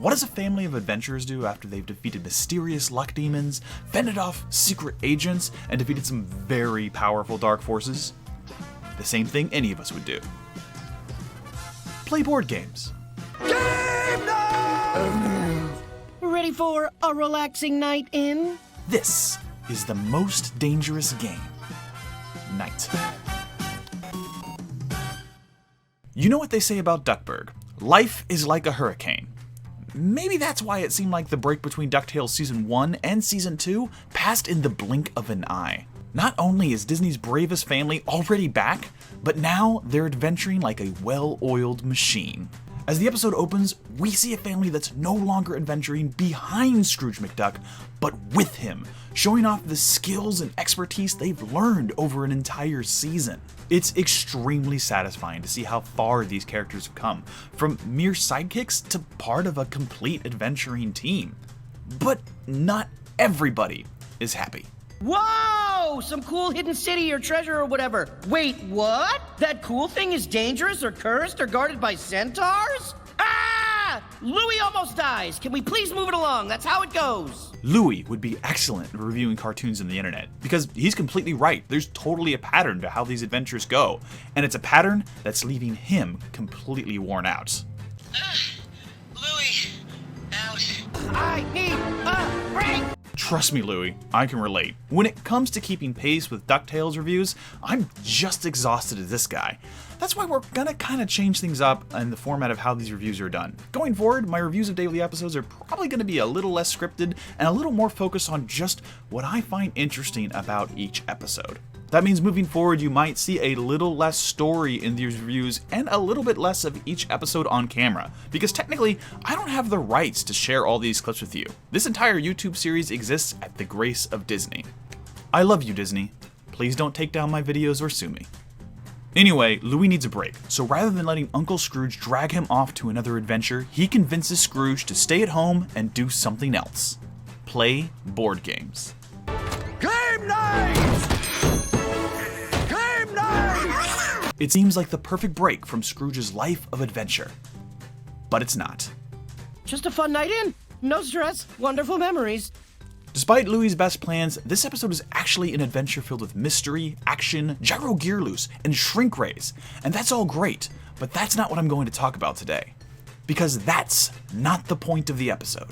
What does a family of adventurers do after they've defeated mysterious luck demons, fended off secret agents, and defeated some very powerful dark forces? The same thing any of us would do. Play board games. Game night! Ready for a relaxing night in? This is the most dangerous game. Night. You know what they say about Duckburg? Life is like a hurricane. Maybe that's why it seemed like the break between DuckTales Season 1 and Season 2 passed in the blink of an eye. Not only is Disney's bravest family already back, but now they're adventuring like a well-oiled machine. As the episode opens, we see a family that's no longer adventuring behind Scrooge McDuck, but with him, showing off the skills and expertise they've learned over an entire season. It's extremely satisfying to see how far these characters have come, from mere sidekicks to part of a complete adventuring team. But not everybody is happy. Whoa! Some cool hidden city or treasure or whatever. Wait, what? That cool thing is dangerous or cursed or guarded by centaurs? Ah! Louie almost dies. Can we please move it along? That's how it goes. Louie would be excellent at reviewing cartoons on the internet, because he's completely right. There's totally a pattern to how these adventures go, and it's a pattern that's leaving him completely worn out. Louie, out. I need a break! Trust me, Louie, I can relate. When it comes to keeping pace with DuckTales reviews, I'm just exhausted as this guy. That's why we're gonna kinda change things up in the format of how these reviews are done. Going forward, my reviews of daily episodes are probably gonna be a little less scripted and a little more focused on just what I find interesting about each episode. That means moving forward, you might see a little less story in these reviews and a little bit less of each episode on camera, because technically, I don't have the rights to share all these clips with you. This entire YouTube series exists at the grace of Disney. I love you, Disney. Please don't take down my videos or sue me. Anyway, Louie needs a break, so rather than letting Uncle Scrooge drag him off to another adventure, he convinces Scrooge to stay at home and do something else. Play board games. Game night! It seems like the perfect break from Scrooge's life of adventure. But it's not. Just a fun night in. No stress. Wonderful memories. Despite Louie's best plans, this episode is actually an adventure filled with mystery, action, gyro gear loose, and shrink rays. And that's all great, but that's not what I'm going to talk about today. Because that's not the point of the episode.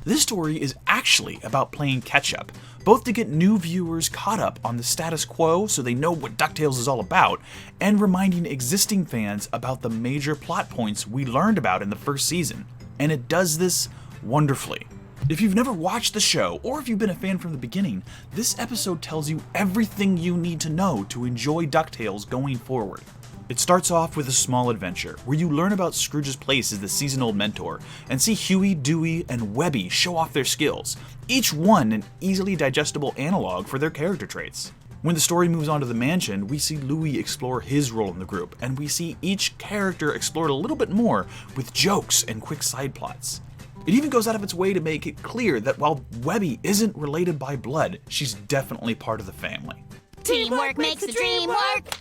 This story is actually about playing catch-up, both to get new viewers caught up on the status quo so they know what DuckTales is all about, and reminding existing fans about the major plot points we learned about in the first season. And it does this wonderfully. If you've never watched the show, or if you've been a fan from the beginning, this episode tells you everything you need to know to enjoy DuckTales going forward. It starts off with a small adventure, where you learn about Scrooge's place as the season-old mentor, and see Huey, Dewey, and Webby show off their skills, each one an easily digestible analog for their character traits. When the story moves on to the mansion, we see Louie explore his role in the group, and we see each character explored a little bit more with jokes and quick side plots. It even goes out of its way to make it clear that while Webby isn't related by blood, she's definitely part of the family. Teamwork makes the dream work!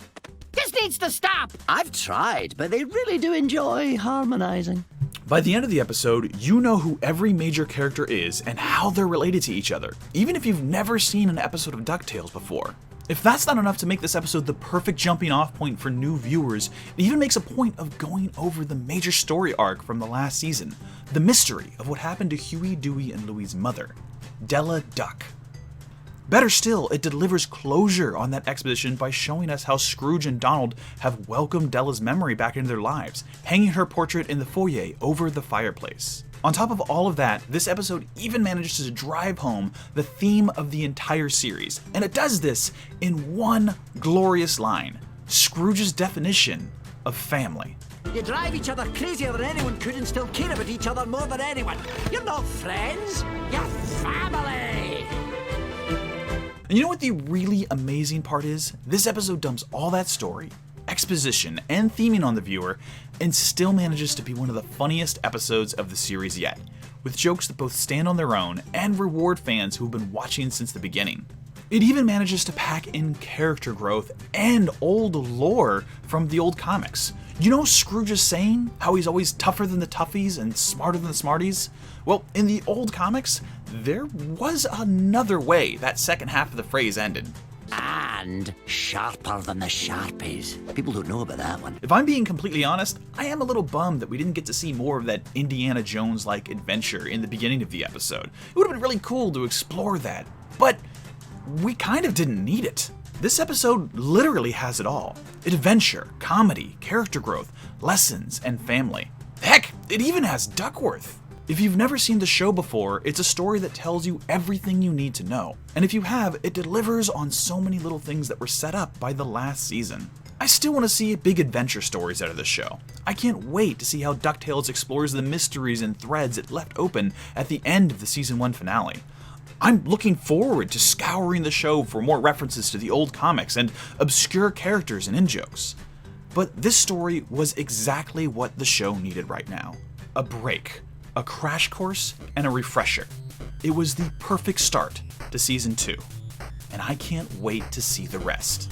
This needs to stop! I've tried, but they really do enjoy harmonizing. By the end of the episode, you know who every major character is and how they're related to each other, even if you've never seen an episode of DuckTales before. If that's not enough to make this episode the perfect jumping off point for new viewers, it even makes a point of going over the major story arc from the last season, the mystery of what happened to Huey, Dewey, and Louie's mother, Della Duck. Better still, it delivers closure on that exposition by showing us how Scrooge and Donald have welcomed Della's memory back into their lives, hanging her portrait in the foyer over the fireplace. On top of all of that, this episode even manages to drive home the theme of the entire series, and it does this in one glorious line: Scrooge's definition of family. You drive each other crazier than anyone could and still care about each other more than anyone. You're not friends, you're family! And you know what the really amazing part is? This episode dumps all that story, exposition, and theming on the viewer, and still manages to be one of the funniest episodes of the series yet, with jokes that both stand on their own and reward fans who've been watching since the beginning. It even manages to pack in character growth and old lore from the old comics. You know Scrooge's saying? How he's always tougher than the toughies and smarter than the smarties? Well, in the old comics, there was another way that second half of the phrase ended. And sharper than the Sharpies. People don't know about that one. If I'm being completely honest, I am a little bummed that we didn't get to see more of that Indiana Jones-like adventure in the beginning of the episode. It would have been really cool to explore that, but we kind of didn't need it. This episode literally has it all. Adventure, comedy, character growth, lessons, and family. Heck, it even has Duckworth. If you've never seen the show before, it's a story that tells you everything you need to know. And if you have, it delivers on so many little things that were set up by the last season. I still want to see big adventure stories out of this show. I can't wait to see how Ducktales explores the mysteries and threads it left open at the end of the season 1 finale. I'm looking forward to scouring the show for more references to the old comics and obscure characters and in-jokes. But this story was exactly what the show needed right now. A break, a crash course, and a refresher. It was the perfect start to season 2, and I can't wait to see the rest.